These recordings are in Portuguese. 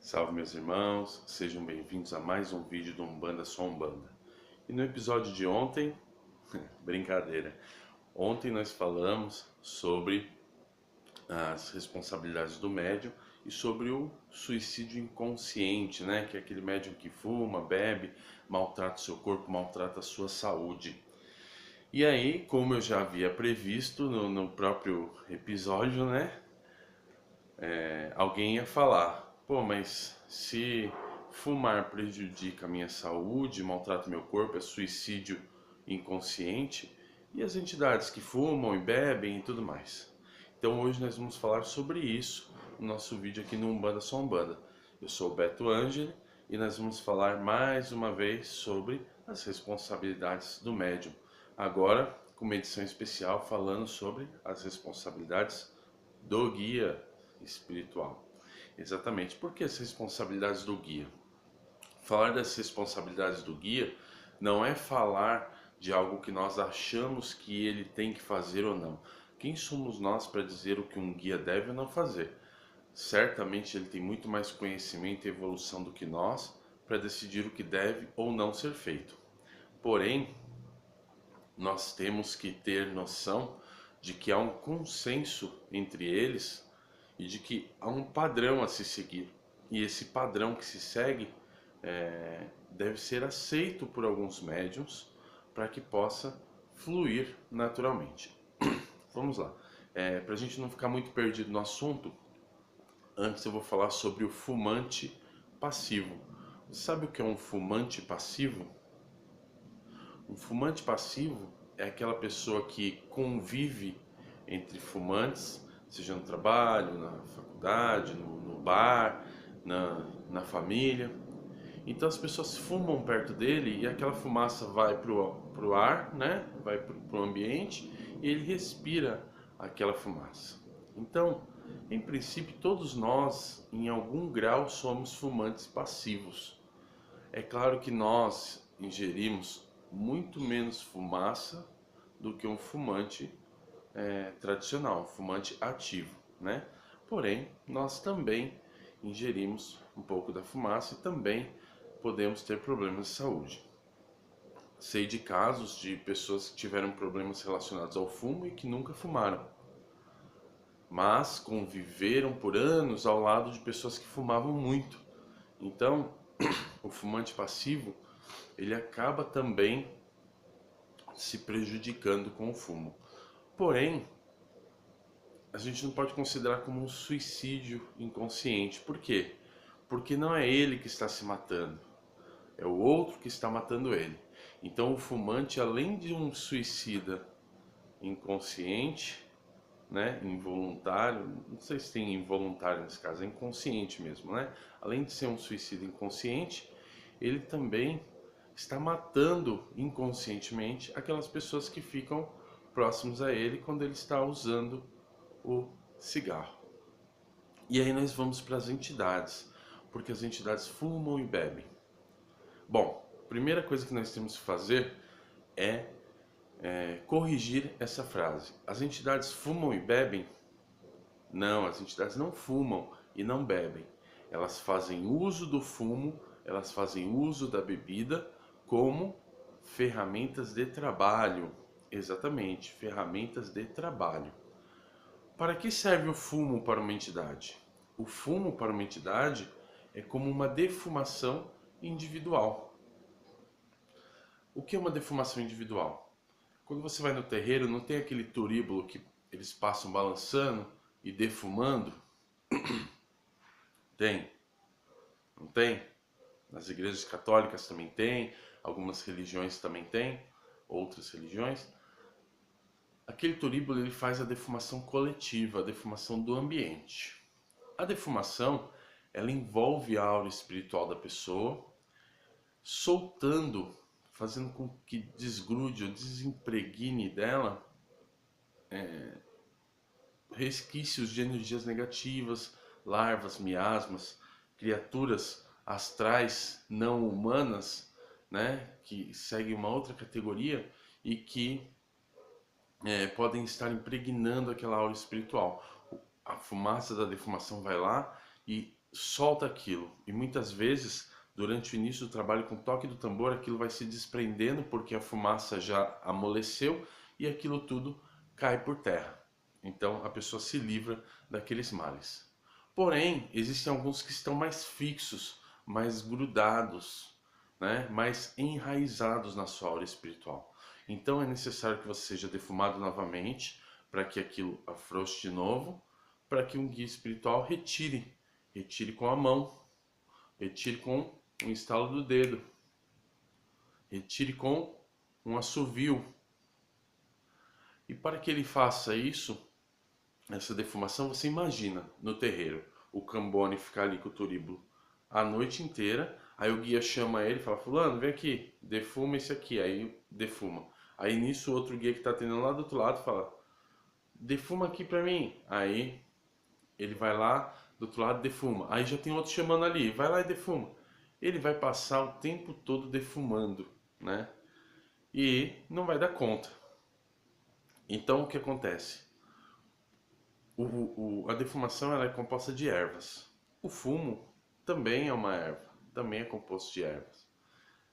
Salve meus irmãos, sejam bem-vindos a mais um vídeo do Umbanda Só Umbanda. E no episódio de ontem, brincadeira, ontem nós falamos sobre as responsabilidades do médium e sobre o suicídio inconsciente, né? Que é aquele médium que fuma, bebe, maltrata o seu corpo, maltrata a sua saúde. E aí, como eu já havia previsto no próprio episódio, né? Alguém ia falar, pô, mas se fumar prejudica a minha saúde, maltrata meu corpo, é suicídio inconsciente, e as entidades que fumam e bebem e tudo mais. Então hoje nós vamos falar sobre isso no nosso vídeo aqui no Umbanda Só Umbanda. Eu sou o Beto Angeli e nós vamos falar mais uma vez sobre as responsabilidades do médium. Agora com uma edição especial falando sobre as responsabilidades do guia espiritual. Exatamente. Por que as responsabilidades do guia? Falar das responsabilidades do guia não é falar de algo que nós achamos que ele tem que fazer ou não. Quem somos nós para dizer o que um guia deve ou não fazer? Certamente ele tem muito mais conhecimento e evolução do que nós para decidir o que deve ou não ser feito. Porém, nós temos que ter noção de que há um consenso entre eles e de que há um padrão a se seguir. E esse padrão que se segue deve ser aceito por alguns médiums para que possa fluir naturalmente. Vamos lá. Para a gente não ficar muito perdido no assunto, antes eu vou falar sobre o fumante passivo. Você sabe o que é um fumante passivo? Um fumante passivo é aquela pessoa que convive entre fumantes, seja no trabalho, na faculdade, no bar, na família. Então as pessoas fumam perto dele e aquela fumaça vai pro ar, né? Vai pro ambiente e ele respira aquela fumaça. Então, em princípio, todos nós, em algum grau, somos fumantes passivos. É claro que nós ingerimos muito menos fumaça do que um fumante tradicional, um fumante ativo, né? Porém, nós também ingerimos um pouco da fumaça e também podemos ter problemas de saúde. Sei de casos de pessoas que tiveram problemas relacionados ao fumo e que nunca fumaram, mas conviveram por anos ao lado de pessoas que fumavam muito. Então, o fumante passivo, ele acaba também se prejudicando com o fumo. Porém, a gente não pode considerar como um suicídio inconsciente. Por quê? Porque não é ele que está se matando, é o outro que está matando ele. Então, o fumante, além de um suicida inconsciente, né, involuntário, não sei se tem involuntário nesse caso, é inconsciente mesmo, né? Além de ser um suicida inconsciente, ele também está matando inconscientemente aquelas pessoas que ficam próximos a ele quando ele está usando o cigarro. E aí nós vamos para as entidades, porque as entidades fumam e bebem. Bom, primeira coisa que nós temos que fazer é corrigir essa frase. As entidades fumam e bebem? Não, as entidades não fumam e não bebem. Elas fazem uso do fumo, elas fazem uso da bebida como ferramentas de trabalho. Exatamente, ferramentas de trabalho. Para que serve o fumo para uma entidade? O fumo para uma entidade é como uma defumação individual. O que é uma defumação individual? Quando você vai no terreiro, não tem aquele turíbulo que eles passam balançando e defumando? Tem, não tem? Nas igrejas católicas também tem, algumas religiões também tem, outras religiões. Aquele turíbulo ele faz a defumação coletiva, a defumação do ambiente. A defumação, ela envolve a aura espiritual da pessoa, soltando, fazendo com que desgrude ou desimpregne dela resquícios de energias negativas, larvas, miasmas, criaturas astrais não humanas, né, que seguem uma outra categoria e que podem estar impregnando aquela aura espiritual. A fumaça da defumação vai lá e solta aquilo. E muitas vezes, durante o início do trabalho com o toque do tambor, aquilo vai se desprendendo porque a fumaça já amoleceu e aquilo tudo cai por terra. Então a pessoa se livra daqueles males. Porém, existem alguns que estão mais fixos, mais grudados, né? Mais enraizados na sua aura espiritual. Então é necessário que você seja defumado novamente para que aquilo afrouxe de novo, para que um guia espiritual retire com a mão, retire com um estalo do dedo, retire com um assovio. E para que ele faça isso, essa defumação, você imagina no terreiro o Cambone ficar ali com o turíbulo a noite inteira, aí o guia chama ele e fala: fulano, vem aqui, defuma esse aqui, aí defuma. Aí nisso o outro guia que está atendendo lá do outro lado fala: defuma aqui para mim. Aí ele vai lá do outro lado, defuma. Aí já tem outro chamando ali: vai lá e defuma. Ele vai passar o tempo todo defumando, né? E não vai dar conta. Então o que acontece? A defumação ela é composta de ervas. O fumo também é uma erva, também é composto de ervas.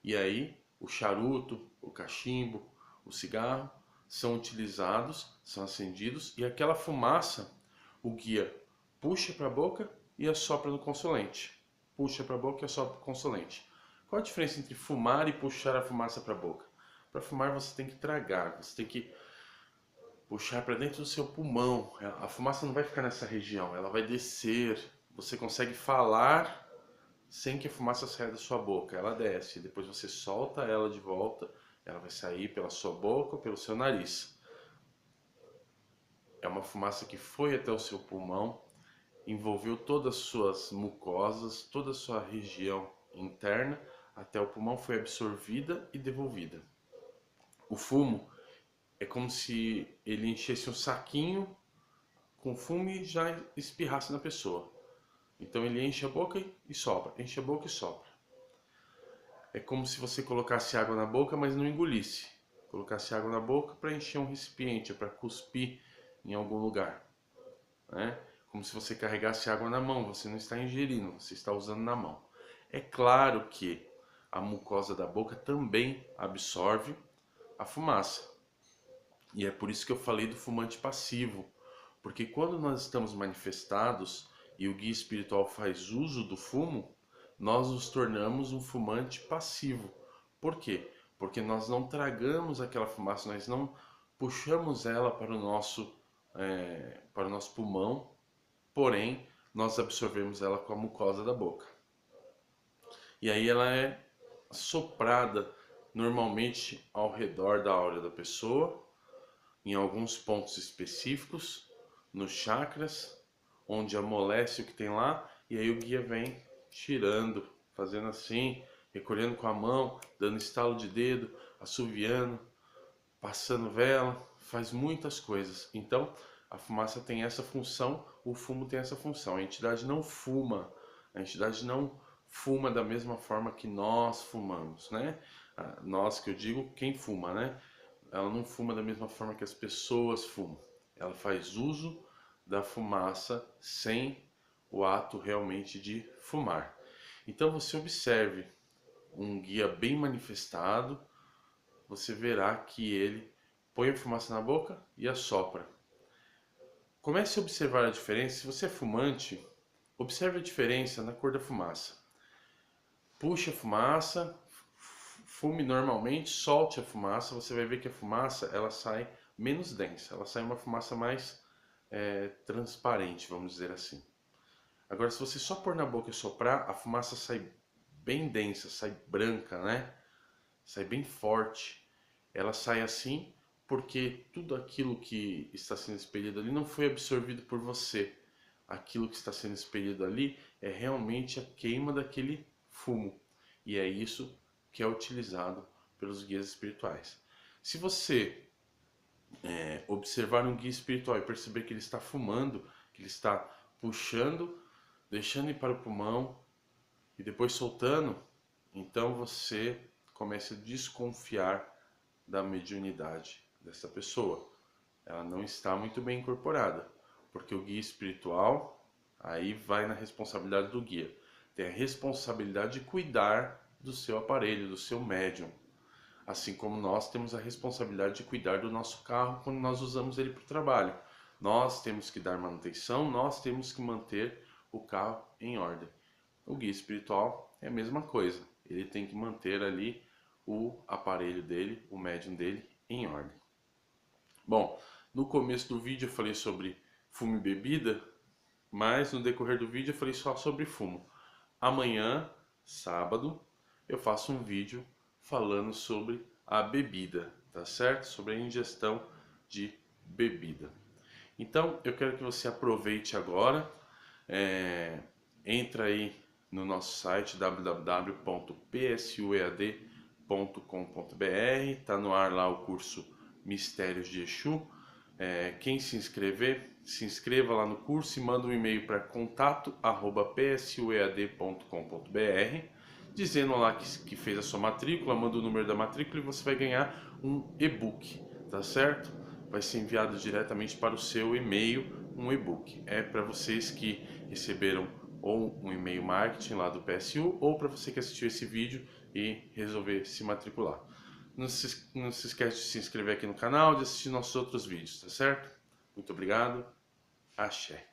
E aí o charuto, o cachimbo, o cigarro são utilizados, são acendidos e aquela fumaça o guia puxa para a boca e assopra no consolente. Puxa para a boca e assopra no consolente. Qual a diferença entre fumar e puxar a fumaça para a boca? Para fumar você tem que tragar, você tem que puxar para dentro do seu pulmão. A fumaça não vai ficar nessa região, ela vai descer. Você consegue falar sem que a fumaça saia da sua boca. Ela desce, depois você solta ela de volta, ela vai sair pela sua boca ou pelo seu nariz. É uma fumaça que foi até o seu pulmão, envolveu todas as suas mucosas, toda a sua região interna, até o pulmão, foi absorvida e devolvida. O fumo é como se ele enchesse um saquinho com fumo e já espirrasse na pessoa. Então ele enche a boca e sopra, enche a boca e sopra. É como se você colocasse água na boca, mas não engolisse. Colocasse água na boca para encher um recipiente, para cuspir em algum lugar, né? Como se você carregasse água na mão, você não está ingerindo, você está usando na mão. É claro que a mucosa da boca também absorve a fumaça. E é por isso que eu falei do fumante passivo, porque quando nós estamos manifestados e o guia espiritual faz uso do fumo, nós nos tornamos um fumante passivo. Por quê? Porque nós não tragamos aquela fumaça, nós não puxamos ela para o nosso pulmão, porém nós absorvemos ela com a mucosa da boca. E aí ela é soprada normalmente ao redor da aura da pessoa, em alguns pontos específicos, nos chakras, onde amolece o que tem lá, e aí o guia vem tirando, fazendo assim, recolhendo com a mão, dando estalo de dedo, assoviando, passando vela, faz muitas coisas. Então, a fumaça tem essa função, o fumo tem essa função. A entidade não fuma, a entidade não fuma da mesma forma que nós fumamos, né? Nós que eu digo, quem fuma, né? Ela não fuma da mesma forma que as pessoas fumam. Ela faz uso da fumaça sem o ato realmente de fumar. Então você observe um guia bem manifestado, você verá que ele põe a fumaça na boca e assopra. Comece a observar a diferença. Se você é fumante, observe a diferença na cor da fumaça. Puxe a fumaça, fume normalmente, solte a fumaça, você vai ver que a fumaça ela sai menos densa, ela sai uma fumaça mais transparente, vamos dizer assim. Agora, se você só pôr na boca e soprar, a fumaça sai bem densa, sai branca, né? Sai bem forte. Ela sai assim porque tudo aquilo que está sendo expelido ali não foi absorvido por você. Aquilo que está sendo expelido ali é realmente a queima daquele fumo. E é isso que é utilizado pelos guias espirituais. Se você observar um guia espiritual e perceber que ele está fumando, que ele está puxando, deixando ir para o pulmão e depois soltando, então você começa a desconfiar da mediunidade dessa pessoa. Ela não está muito bem incorporada, porque o guia espiritual Aí vai na responsabilidade do guia. Tem a responsabilidade de cuidar do seu aparelho, do seu médium. Assim como nós temos a responsabilidade de cuidar do nosso carro quando nós usamos ele para o trabalho. Nós temos que dar manutenção, nós temos que manter o carro em ordem. O guia espiritual é a mesma coisa. Ele tem que manter ali o aparelho dele, o médium dele, em ordem. Bom, no começo do vídeo eu falei sobre fumo e bebida, mas no decorrer do vídeo eu falei só sobre fumo. Amanhã, sábado, eu faço um vídeo falando sobre a bebida, tá certo? Sobre a ingestão de bebida. Então, eu quero que você aproveite agora, entra aí no nosso site www.psuead.com.br, tá no ar lá o curso Mistérios de Exu. Quem se inscreva lá no curso e manda um e-mail para contato@psuead.com.br dizendo lá que fez a sua matrícula, manda o número da matrícula e você vai ganhar um e-book, tá certo? Vai ser enviado diretamente para o seu e-mail um e-book. É para vocês que receberam ou um e-mail marketing lá do PSU ou para você que assistiu esse vídeo e resolver se matricular. Não se esquece de se inscrever aqui no canal, de assistir nossos outros vídeos, tá certo? Muito obrigado. Axé.